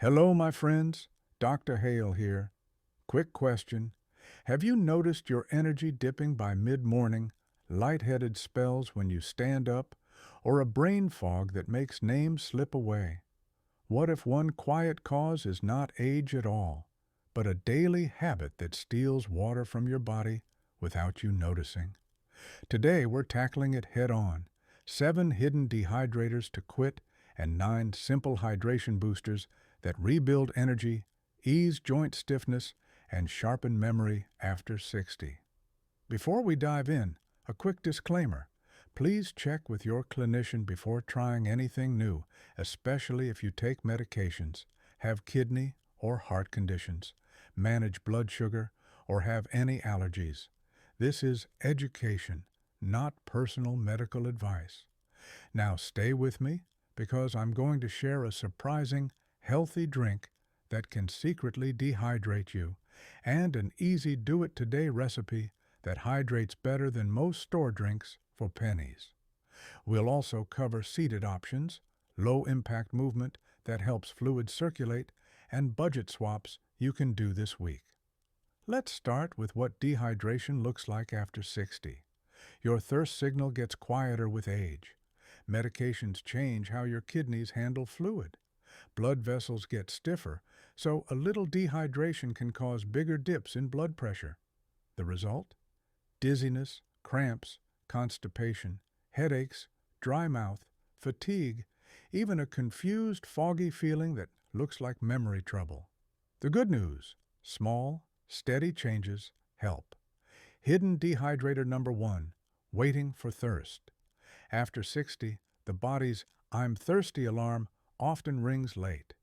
Hello, my friends. Dr. Hale here. Quick question. Have you noticed your energy dipping by mid-morning, lightheaded spells when you stand up, or a brain fog that makes names slip away? What if one quiet cause is not age at all, but a daily habit that steals water from your body without you noticing? Today we're tackling it head on. 7 hidden dehydrators to quit and 9 simple hydration boosters that rebuild energy, ease joint stiffness, and sharpen memory after 60. Before we dive in, a quick disclaimer. Please check with your clinician before trying anything new, especially if you take medications, have kidney or heart conditions, manage blood sugar, or have any allergies. This is education, not personal medical advice. Now stay with me because I'm going to share a surprising, healthy drink that can secretly dehydrate you and an easy do-it-today recipe that hydrates better than most store drinks for pennies. We'll also cover seated options, low-impact movement that helps fluid circulate, and budget swaps you can do this week. Let's start with what dehydration looks like after 60. Your thirst signal gets quieter with age. Medications change how your kidneys handle fluid. Blood vessels get stiffer, so a little dehydration can cause bigger dips in blood pressure. The result? Dizziness, cramps, constipation, headaches, dry mouth, fatigue, even a confused, foggy feeling that looks like memory trouble. The good news: small, steady changes help. Hidden dehydrator number 1, waiting for thirst. After 60, the body's "I'm thirsty" alarm often rings late.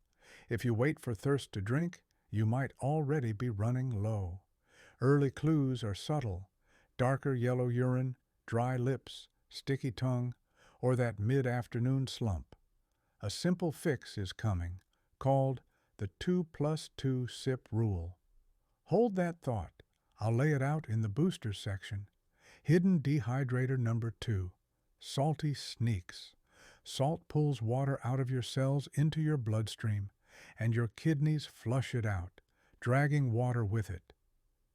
If you wait for thirst to drink, you might already be running low. Early clues are subtle: darker yellow urine, dry lips, sticky tongue, or that mid-afternoon slump. A simple fix is coming, called the 2+2 sip rule. Hold that thought. I'll lay it out in the booster section. Hidden dehydrator number 2, salty sneaks. Salt pulls water out of your cells into your bloodstream, and your kidneys flush it out, dragging water with it.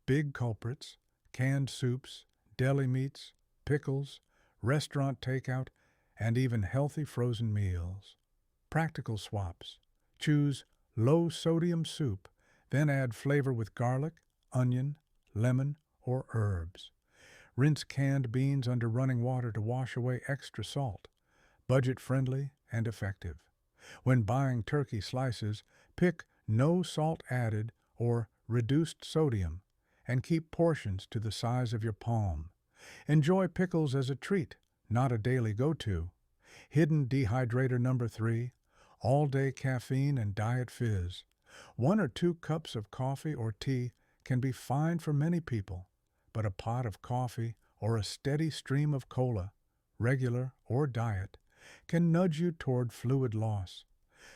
Big culprits: canned soups, deli meats, pickles, restaurant takeout, and even healthy frozen meals. Practical swaps: choose low-sodium soup, then add flavor with garlic, onion, lemon, or herbs. Rinse canned beans under running water to wash away extra salt. Budget-friendly and effective. When buying turkey slices, pick no salt added or reduced sodium and keep portions to the size of your palm. Enjoy pickles as a treat, not a daily go-to. Hidden dehydrator number 3, all-day caffeine and diet fizz. 1 or 2 cups of coffee or tea can be fine for many people, but a pot of coffee or a steady stream of cola, regular or diet, can nudge you toward fluid loss.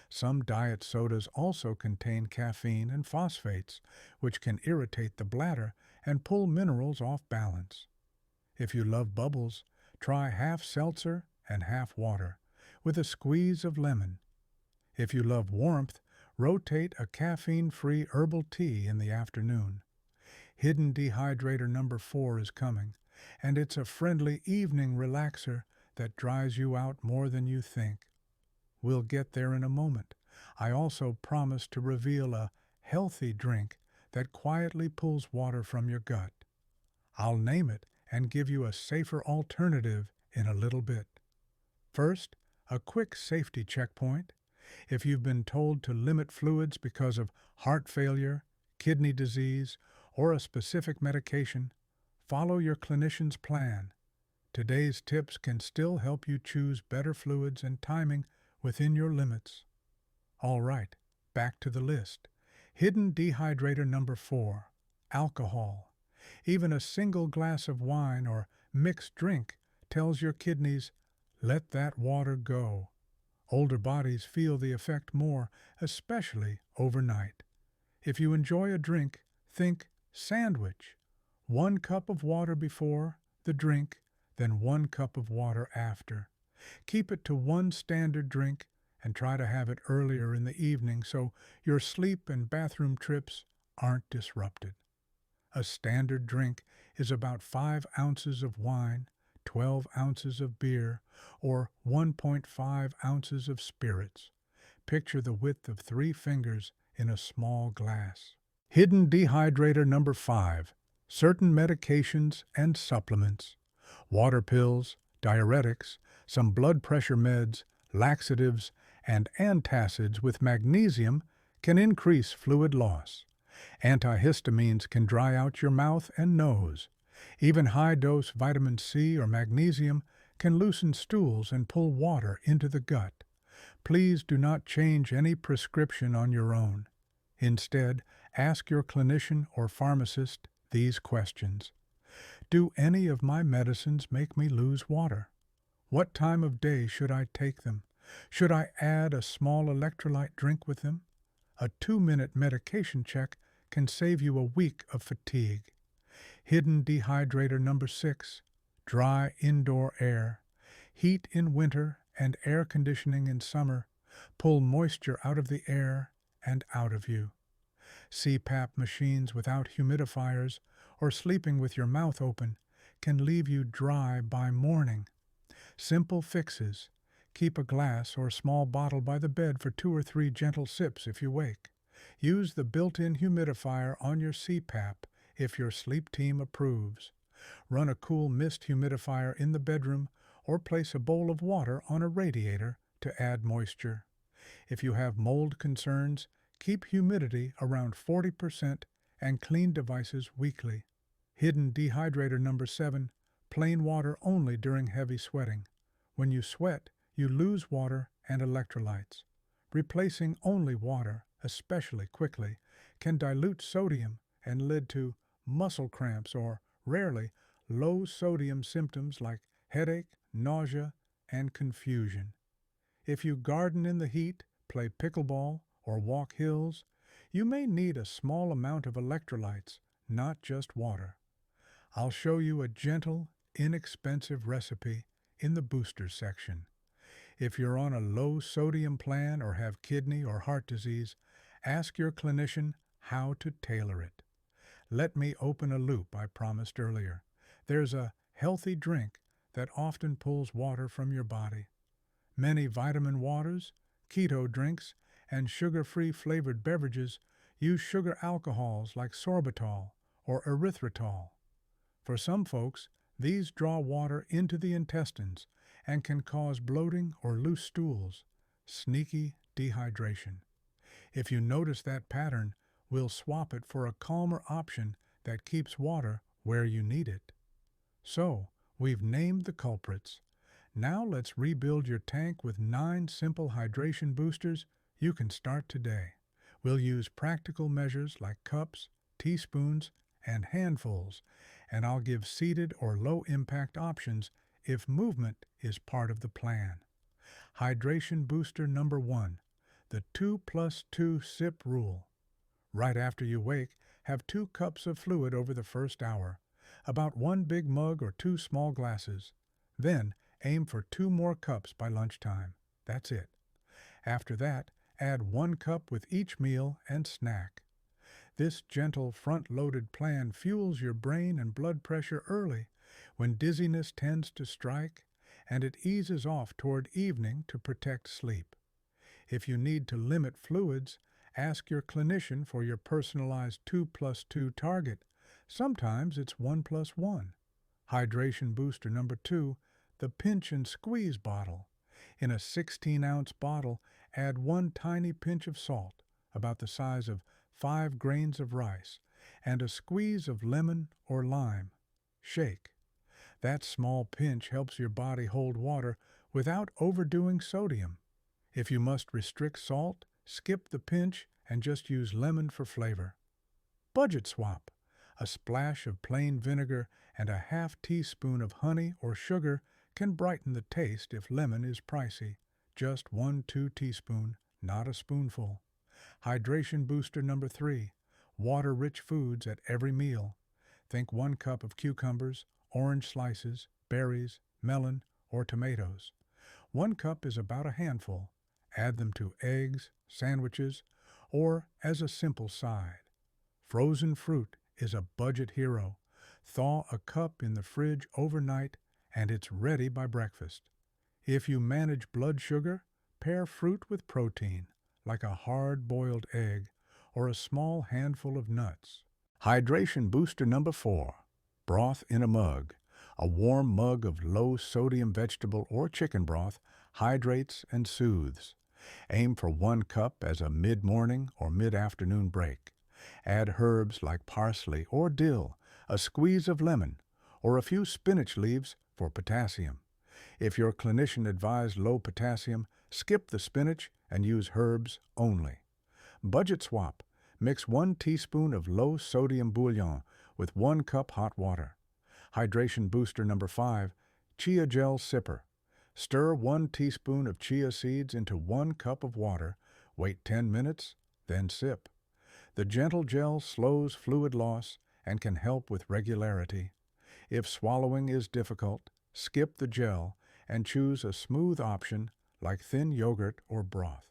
Some diet sodas also contain caffeine and phosphates, which can irritate the bladder and pull minerals off balance. If you love bubbles, try half seltzer and half water, with a squeeze of lemon. If you love warmth, rotate a caffeine-free herbal tea in the afternoon. Hidden dehydrator number 4 is coming, and it's a friendly evening relaxer that dries you out more than you think. We'll get there in a moment. I also promise to reveal a healthy drink that quietly pulls water from your gut. I'll name it and give you a safer alternative in a little bit. First, a quick safety checkpoint. If you've been told to limit fluids because of heart failure, kidney disease, or a specific medication, follow your clinician's plan. Today's tips can still help you choose better fluids and timing within your limits. All right, back to the list. Hidden dehydrator number 4, alcohol. Even a single glass of wine or mixed drink tells your kidneys, let that water go. Older bodies feel the effect more, especially overnight. If you enjoy a drink, think sandwich. 1 cup of water before the drink, then 1 cup of water after. Keep it to 1 standard drink and try to have it earlier in the evening so your sleep and bathroom trips aren't disrupted. A standard drink is about 5 ounces of wine, 12 ounces of beer, or 1.5 ounces of spirits. Picture the width of 3 fingers in a small glass. Hidden dehydrator number 5. Certain medications and supplements. Water pills, diuretics, some blood pressure meds, laxatives, and antacids with magnesium can increase fluid loss. Antihistamines can dry out your mouth and nose. Even high-dose vitamin C or magnesium can loosen stools and pull water into the gut. Please do not change any prescription on your own. Instead, ask your clinician or pharmacist these questions. Do any of my medicines make me lose water? What time of day should I take them? Should I add a small electrolyte drink with them? A 2-minute medication check can save you a week of fatigue. Hidden dehydrator number 6. Dry indoor air. Heat in winter and air conditioning in summer pull moisture out of the air and out of you. CPAP machines without humidifiers or sleeping with your mouth open can leave you dry by morning. Simple fixes. Keep a glass or small bottle by the bed for 2 or 3 gentle sips if you wake. Use the built-in humidifier on your CPAP if your sleep team approves. Run a cool mist humidifier in the bedroom or place a bowl of water on a radiator to add moisture. If you have mold concerns, keep humidity around 40% and clean devices weekly. Hidden dehydrator number 7. Plain water only during heavy sweating. When you sweat, you lose water and electrolytes. Replacing only water, especially quickly, can dilute sodium and lead to muscle cramps or, rarely, low sodium symptoms like headache, nausea, and confusion. If you garden in the heat, play pickleball, or walk hills, you may need a small amount of electrolytes, not just water. I'll show you a gentle, inexpensive recipe in the boosters section. If you're on a low sodium plan or have kidney or heart disease, ask your clinician how to tailor it. Let me open a loop I promised earlier. There's a healthy drink that often pulls water from your body. Many vitamin waters, keto drinks, and sugar-free flavored beverages use sugar alcohols like sorbitol or erythritol. For some folks, these draw water into the intestines and can cause bloating or loose stools, sneaky dehydration. If you notice that pattern, we'll swap it for a calmer option that keeps water where you need it. So, we've named the culprits. Now let's rebuild your tank with 9 simple hydration boosters you can start today. We'll use practical measures like cups, teaspoons, and handfuls, and I'll give seated or low-impact options if movement is part of the plan. Hydration booster number 1, the 2+2 sip rule. Right after you wake, have 2 cups of fluid over the first hour, about 1 big mug or 2 small glasses. Then, aim for 2 more cups by lunchtime. That's it. After that, add 1 cup with each meal and snack. This gentle front-loaded plan fuels your brain and blood pressure early when dizziness tends to strike, and it eases off toward evening to protect sleep. If you need to limit fluids, ask your clinician for your personalized 2+2 target. Sometimes it's 1+1. Hydration booster number 2, the pinch and squeeze bottle. In a 16-ounce bottle, add 1 tiny pinch of salt, about the size of 5 grains of rice, and a squeeze of lemon or lime. Shake. That small pinch helps your body hold water without overdoing sodium. If you must restrict salt, skip the pinch and just use lemon for flavor. Budget swap. A splash of plain vinegar and a half teaspoon of honey or sugar can brighten the taste if lemon is pricey. Just 1-2 teaspoon, not a spoonful. Hydration booster number 3, water-rich foods at every meal. Think 1 cup of cucumbers, orange slices, berries, melon, or tomatoes. 1 cup is about a handful. Add them to eggs, sandwiches, or as a simple side. Frozen fruit is a budget hero. Thaw a cup in the fridge overnight and it's ready by breakfast. If you manage blood sugar, pair fruit with protein, like a hard-boiled egg or a small handful of nuts. Hydration booster number 4. Broth in a mug. A warm mug of low-sodium vegetable or chicken broth hydrates and soothes. Aim for 1 cup as a mid-morning or mid-afternoon break. Add herbs like parsley or dill, a squeeze of lemon, or a few spinach leaves for potassium. If your clinician advised low potassium, skip the spinach and use herbs only. Budget swap. Mix 1 teaspoon of low-sodium bouillon with 1 cup hot water. Hydration booster number 5, chia gel sipper. Stir 1 teaspoon of chia seeds into 1 cup of water, wait 10 minutes, then sip. The gentle gel slows fluid loss and can help with regularity. If swallowing is difficult, skip the gel and choose a smooth option like thin yogurt or broth.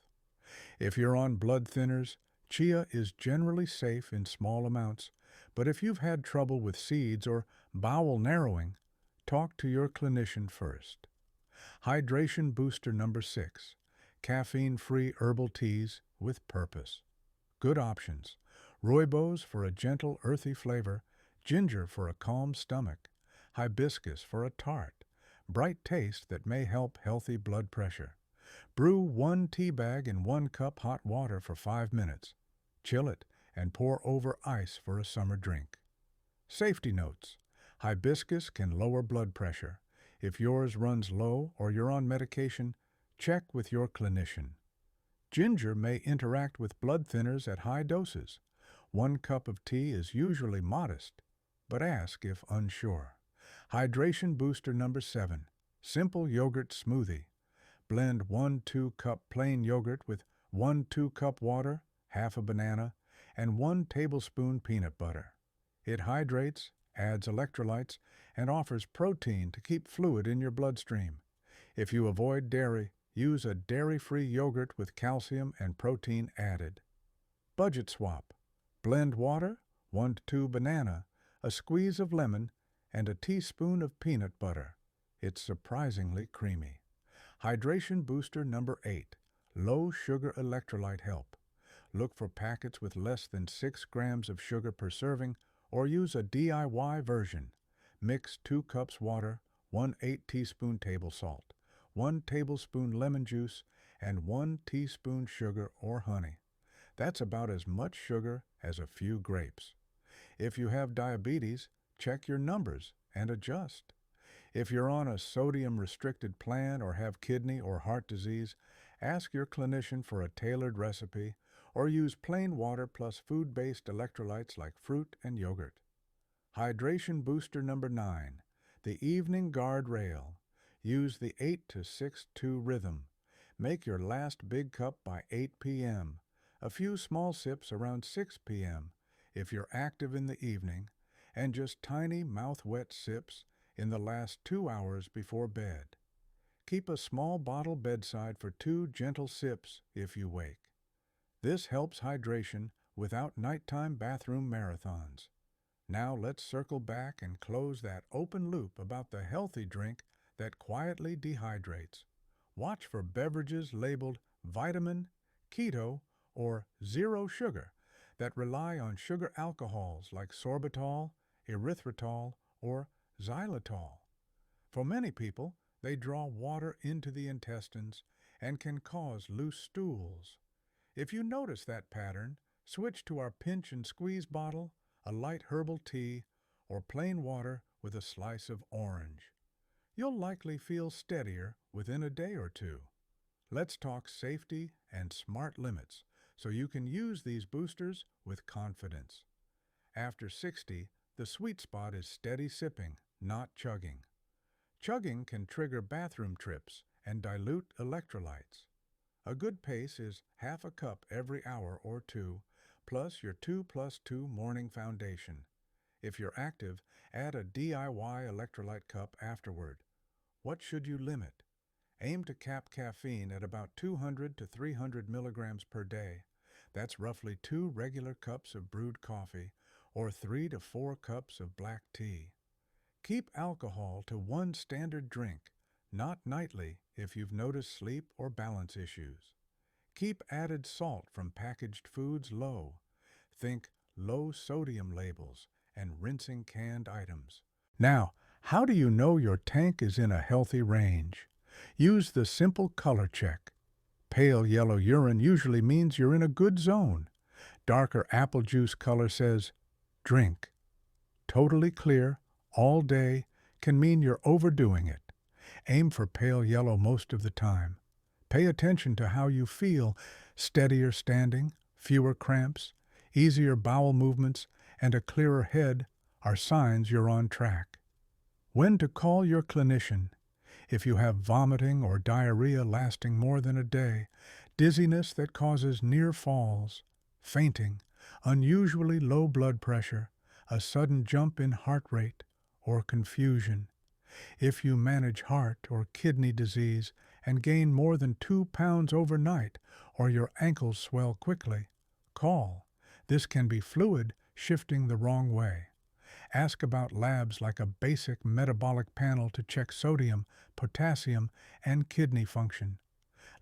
If you're on blood thinners, chia is generally safe in small amounts, but if you've had trouble with seeds or bowel narrowing, talk to your clinician first. Hydration booster number 6, caffeine-free herbal teas with purpose. Good options: rooibos for a gentle earthy flavor, ginger for a calm stomach, hibiscus for a tart, bright taste that may help healthy blood pressure. Brew 1 tea bag in 1 cup hot water for 5 minutes. Chill it and pour over ice for a summer drink. Safety notes: hibiscus can lower blood pressure. If yours runs low or you're on medication, check with your clinician. Ginger may interact with blood thinners at high doses. 1 cup of tea is usually modest, but ask if unsure. Hydration booster number 7, simple yogurt smoothie. Blend 1 2-cup plain yogurt with 1 2-cup water, half a banana, and 1 tablespoon peanut butter. It hydrates, adds electrolytes, and offers protein to keep fluid in your bloodstream. If you avoid dairy, use a dairy-free yogurt with calcium and protein added. Budget swap. Blend water, 1 to 2 banana, a squeeze of lemon, and a teaspoon of peanut butter. It's surprisingly creamy. Hydration booster number 8, low sugar electrolyte help. Look for packets with less than 6 grams of sugar per serving or use a DIY version. Mix 2 cups water, 1 8-teaspoon table salt, 1 tablespoon lemon juice, and 1 teaspoon sugar or honey. That's about as much sugar as a few grapes. If you have diabetes, check your numbers and adjust. If you're on a sodium-restricted plan or have kidney or heart disease, ask your clinician for a tailored recipe or use plain water plus food-based electrolytes like fruit and yogurt. Hydration booster number 9, the evening guard rail. Use the 8 to 6-2 rhythm. Make your last big cup by 8 p.m. A few small sips around 6 p.m. if you're active in the evening, and just tiny mouth-wet sips in the last 2 hours before bed. Keep a small bottle bedside for 2 gentle sips if you wake. This helps hydration without nighttime bathroom marathons. Now let's circle back and close that open loop about the healthy drink that quietly dehydrates. Watch for beverages labeled vitamin, keto, or zero sugar that rely on sugar alcohols like sorbitol, erythritol, or xylitol. For many people, they draw water into the intestines and can cause loose stools. If you notice that pattern, switch to our pinch and squeeze bottle, a light herbal tea, or plain water with a slice of orange. You'll likely feel steadier within a day or 2. Let's talk safety and smart limits so you can use these boosters with confidence. After 60, the sweet spot is steady sipping, not chugging. Chugging can trigger bathroom trips and dilute electrolytes. A good pace is half a cup every hour or 2, plus your 2+2 morning foundation. If you're active, add a DIY electrolyte cup afterward. What should you limit? Aim to cap caffeine at about 200 to 300 milligrams per day. That's roughly 2 regular cups of brewed coffee or 3 to 4 cups of black tea. Keep alcohol to 1 standard drink, not nightly if you've noticed sleep or balance issues. Keep added salt from packaged foods low. Think low sodium labels and rinsing canned items. Now, how do you know your tank is in a healthy range? Use the simple color check. Pale yellow urine usually means you're in a good zone. Darker apple juice color says, drink. Totally clear, all day, can mean you're overdoing it. Aim for pale yellow most of the time. Pay attention to how you feel. Steadier standing, fewer cramps, easier bowel movements, and a clearer head are signs you're on track. When to call your clinician. If you have vomiting or diarrhea lasting more than a day, dizziness that causes near falls, fainting, unusually low blood pressure, a sudden jump in heart rate, or confusion. If you manage heart or kidney disease and gain more than 2 pounds overnight, or your ankles swell quickly, call. This can be fluid shifting the wrong way. Ask about labs like a basic metabolic panel to check sodium, potassium, and kidney function.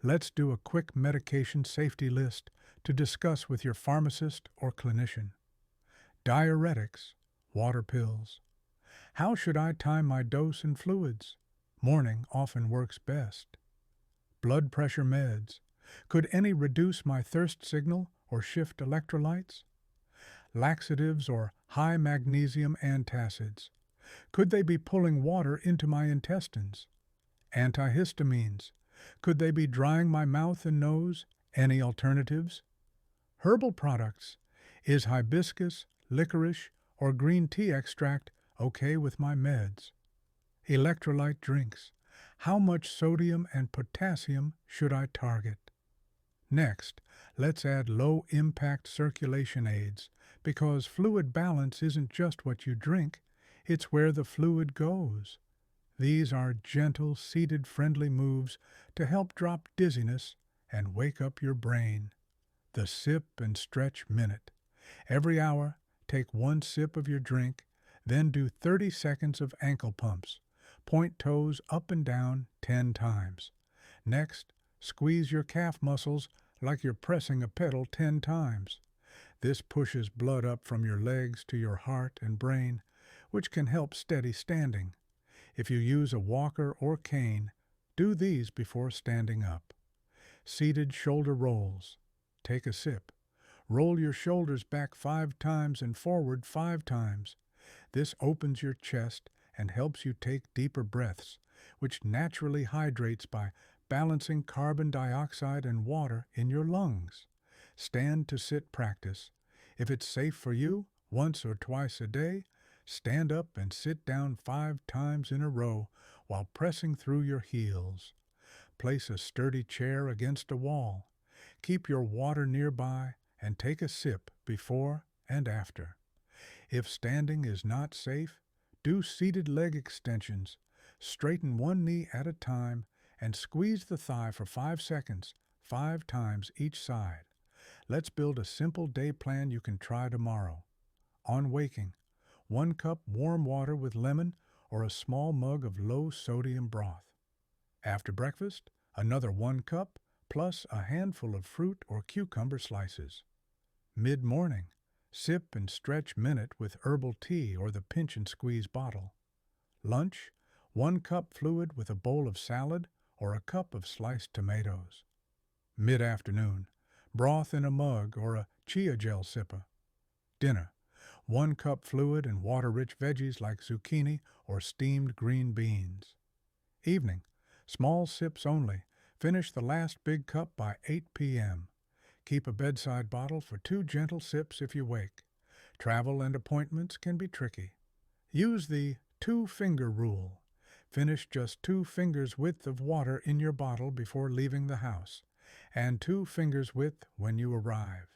Let's do a quick medication safety list to discuss with your pharmacist or clinician. Diuretics, water pills. How should I time my dose and fluids? Morning often works best. Blood pressure meds. Could any reduce my thirst signal or shift electrolytes? Laxatives or high magnesium antacids. Could they be pulling water into my intestines? Antihistamines. Could they be drying my mouth and nose? Any alternatives? Herbal products. Is hibiscus, licorice, or green tea extract okay with my meds? Electrolyte drinks. How much sodium and potassium should I target? Next, let's add low-impact circulation aids, because fluid balance isn't just what you drink, it's where the fluid goes. These are gentle, seated-friendly moves to help drop dizziness and wake up your brain. The sip and stretch minute. Every hour, take 1 sip of your drink, then do 30 seconds of ankle pumps. Point toes up and down 10 times. Next, squeeze your calf muscles like you're pressing a pedal 10 times. This pushes blood up from your legs to your heart and brain, which can help steady standing. If you use a walker or cane, do these before standing up. Seated shoulder rolls. Take a sip. Roll your shoulders back 5 times and forward 5 times. This opens your chest and helps you take deeper breaths, which naturally hydrates by balancing carbon dioxide and water in your lungs. Stand to sit practice. If it's safe for you, once or twice a day, stand up and sit down 5 times in a row while pressing through your heels. Place a sturdy chair against a wall. Keep your water nearby and take a sip before and after. If standing is not safe, do seated leg extensions. Straighten one knee at a time and squeeze the thigh for 5 seconds, 5 times each side. Let's build a simple day plan you can try tomorrow. On waking, 1 cup warm water with lemon or a small mug of low-sodium broth. After breakfast, another 1 cup plus a handful of fruit or cucumber slices. Mid-morning, sip and stretch minute with herbal tea or the pinch and squeeze bottle. Lunch, 1 cup fluid with a bowl of salad or a cup of sliced tomatoes. Mid-afternoon, broth in a mug or a chia gel sipper. Dinner, 1 cup fluid and water-rich veggies like zucchini or steamed green beans. Evening, small sips only. Finish the last big cup by 8 p.m. Keep a bedside bottle for 2 gentle sips if you wake. Travel and appointments can be tricky. Use the 2-finger rule. Finish just 2 fingers width of water in your bottle before leaving the house, and 2 fingers width when you arrive.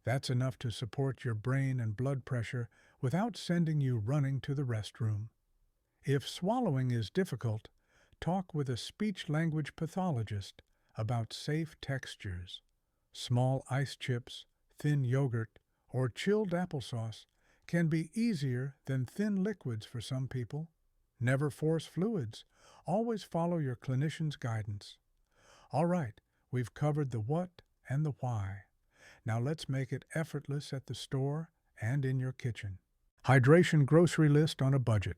That's enough to support your brain and blood pressure without sending you running to the restroom. If swallowing is difficult, talk with a speech-language pathologist about safe textures. Small ice chips, thin yogurt, or chilled applesauce can be easier than thin liquids for some people. Never force fluids. Always follow your clinician's guidance. All right, we've covered the what and the why. Now let's make it effortless at the store and in your kitchen. Hydration grocery list on a budget.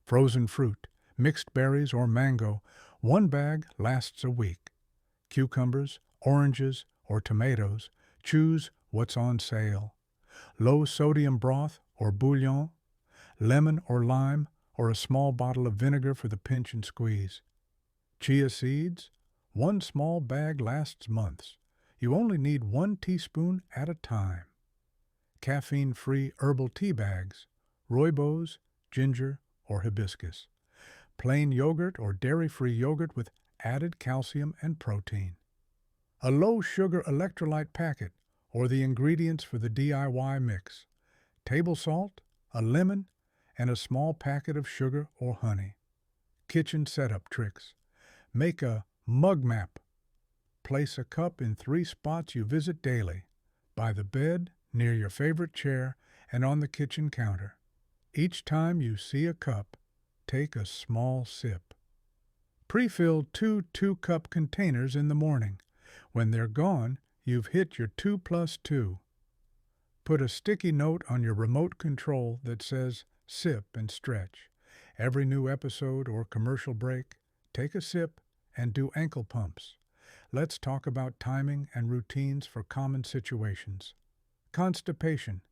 Frozen fruit, mixed berries or mango, one bag lasts a week. Cucumbers, oranges, or tomatoes, choose what's on sale. Low sodium broth or bouillon, lemon or lime, or a small bottle of vinegar for the pinch and squeeze. Chia seeds, one small bag lasts months. You only need 1 teaspoon at a time. Caffeine-free herbal tea bags, rooibos, ginger, or hibiscus. Plain yogurt or dairy-free yogurt with added calcium and protein. A low-sugar electrolyte packet, or the ingredients for the DIY mix. Table salt, a lemon, and a small packet of sugar or honey. Kitchen setup tricks. Make a mug map. Place a cup in 3 spots you visit daily. By the bed, near your favorite chair, and on the kitchen counter. Each time you see a cup, take a small sip. Pre-fill 2 2-cup containers in the morning. When they're gone, you've hit your 2+2. Put a sticky note on your remote control that says sip and stretch. Every new episode or commercial break, take a sip and do ankle pumps. Let's talk about timing and routines for common situations. Constipation,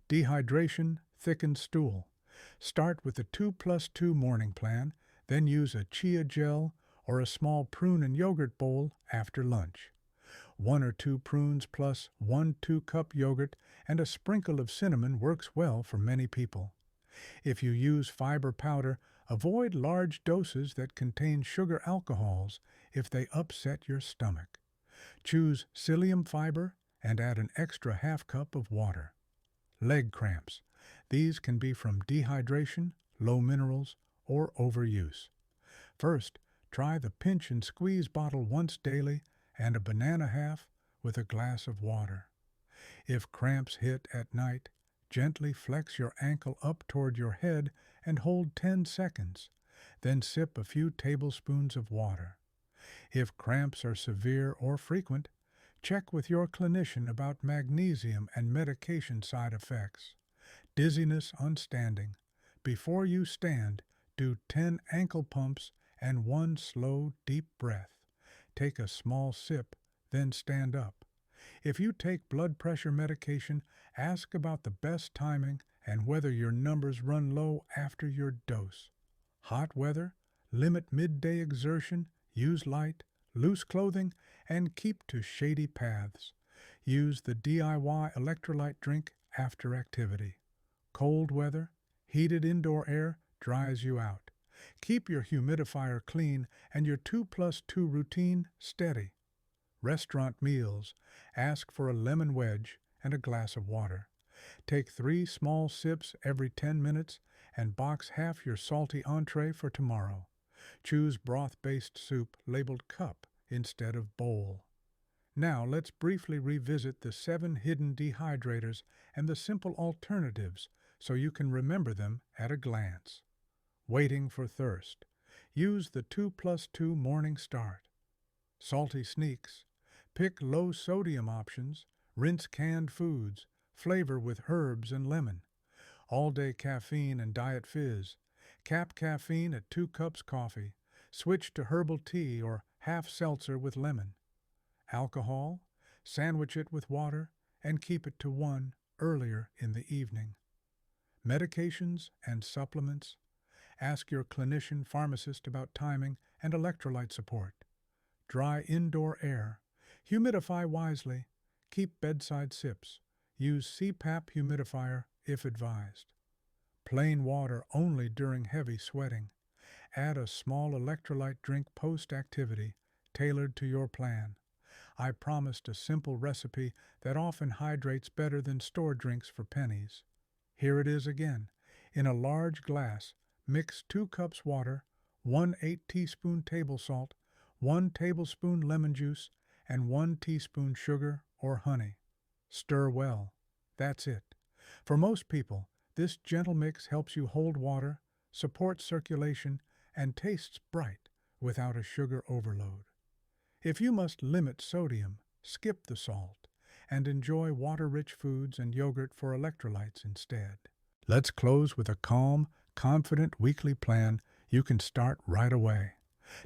dehydration, thickened stool. Start with the 2+2 morning plan, then use a chia gel or a small prune and yogurt bowl after lunch. 1 or 2 prunes plus 1 2-cup yogurt and a sprinkle of cinnamon works well for many people. If you use fiber powder, avoid large doses that contain sugar alcohols if they upset your stomach. Choose psyllium fiber and add an extra ½ cup of water. Leg cramps. These can be from dehydration, low minerals, or overuse. First, try the pinch and squeeze bottle once daily and a banana half with a glass of water. If cramps hit at night, gently flex your ankle up toward your head and hold 10 seconds. Then sip a few tablespoons of water. If cramps are severe or frequent, check with your clinician about magnesium and medication side effects. Dizziness on standing. Before you stand, do 10 ankle pumps and 1 slow, deep breath. Take a small sip, then stand up. If you take blood pressure medication, ask about the best timing and whether your numbers run low after your dose. Hot weather, limit midday exertion, use light, loose clothing, and keep to shady paths. Use the DIY electrolyte drink after activity. Cold weather, heated indoor air dries you out. Keep your humidifier clean and your 2+2 routine steady. Restaurant meals, ask for a lemon wedge and a glass of water. Take 3 small sips every 10 minutes and box half your salty entree for tomorrow. Choose broth-based soup labeled cup instead of bowl. Now let's briefly revisit the 7 hidden dehydrators and the simple alternatives so you can remember them at a glance. Waiting for thirst. Use the 2+2 morning start. Salty sneaks. Pick low-sodium options. Rinse canned foods. Flavor with herbs and lemon. All-day caffeine and diet fizz. Cap caffeine at 2 cups coffee. Switch to herbal tea or half seltzer with lemon. Alcohol. Sandwich it with water and keep it to 1 earlier in the evening. Medications and supplements. Ask your clinician pharmacist about timing and electrolyte support. Dry indoor air. Humidify wisely. Keep bedside sips. Use CPAP humidifier if advised. Plain water only during heavy sweating. Add a small electrolyte drink post-activity, tailored to your plan. I promised a simple recipe that often hydrates better than store drinks for pennies. Here it is again. In a large glass, mix 2 cups water, 1 8-teaspoon table salt, 1 tablespoon lemon juice, and 1 teaspoon sugar or honey. Stir well. That's it. For most people, this gentle mix helps you hold water, supports circulation, and tastes bright without a sugar overload. If you must limit sodium, skip the salt and enjoy water-rich foods and yogurt for electrolytes instead. Let's close with a calm, confident weekly plan you can start right away.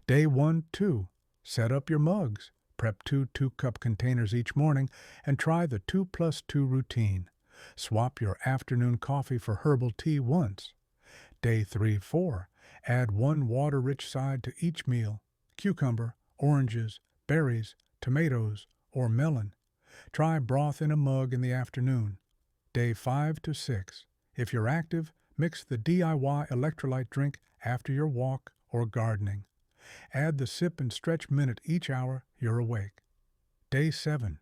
Day 1, 2. Set up your mugs. Prep 2 2-cup containers each morning and try the 2+2 routine. Swap your afternoon coffee for herbal tea once. Day 3, 4. Add 1 water-rich side to each meal: cucumber, oranges, berries, tomatoes, or melon. Try broth in a mug in the afternoon. Day 5 to 6. If you're active, mix the DIY electrolyte drink after your walk or gardening. Add the sip and stretch minute each hour you're awake. Day 7.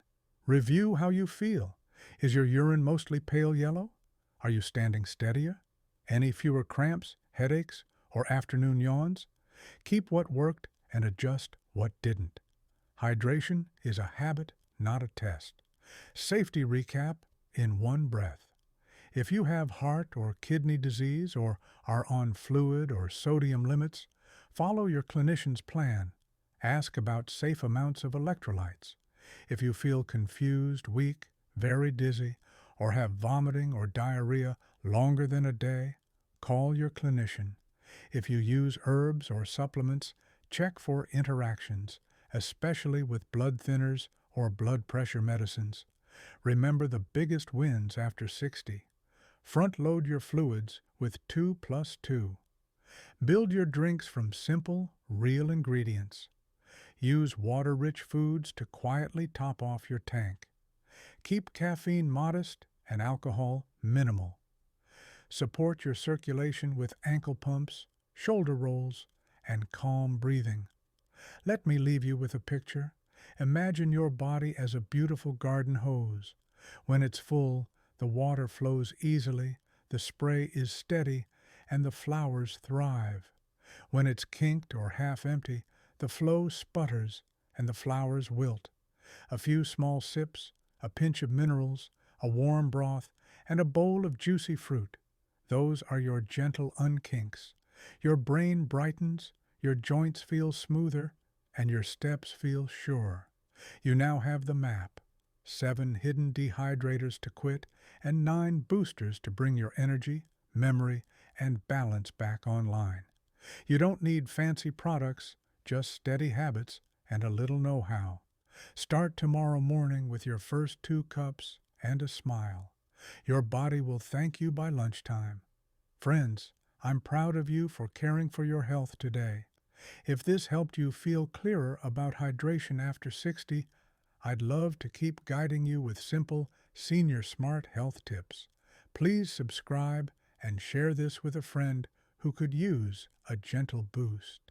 Review how you feel. Is your urine mostly pale yellow? Are you standing steadier? Any fewer cramps, headaches, or afternoon yawns? Keep what worked and adjust what didn't. Hydration is a habit, not a test. Safety recap in one breath. If you have heart or kidney disease or are on fluid or sodium limits, follow your clinician's plan. Ask about safe amounts of electrolytes. If you feel confused, weak, very dizzy, or have vomiting or diarrhea longer than a day, call your clinician. If you use herbs or supplements, check for interactions, especially with blood thinners or blood pressure medicines. Remember the biggest wins after 60. Front-load your fluids with 2+2. Build your drinks from simple, real ingredients. Use water-rich foods to quietly top off your tank. Keep caffeine modest and alcohol minimal. Support your circulation with ankle pumps, shoulder rolls, and calm breathing. Let me leave you with a picture. Imagine your body as a beautiful garden hose. When it's full, the water flows easily, the spray is steady, and the flowers thrive. When it's kinked or half empty, the flow sputters and the flowers wilt. A few small sips, a pinch of minerals, a warm broth, and a bowl of juicy fruit. Those are your gentle unkinks. Your brain brightens, your joints feel smoother, and your steps feel sure. You now have the map: 7 hidden dehydrators to quit and 9 boosters to bring your energy, memory, and balance back online. You don't need fancy products, just steady habits and a little know-how. Start tomorrow morning with your first 2 cups and a smile. Your body will thank you by lunchtime. Friends, I'm proud of you for caring for your health today. If this helped you feel clearer about hydration after 60, I'd love to keep guiding you with simple, senior smart health tips. Please subscribe and share this with a friend who could use a gentle boost.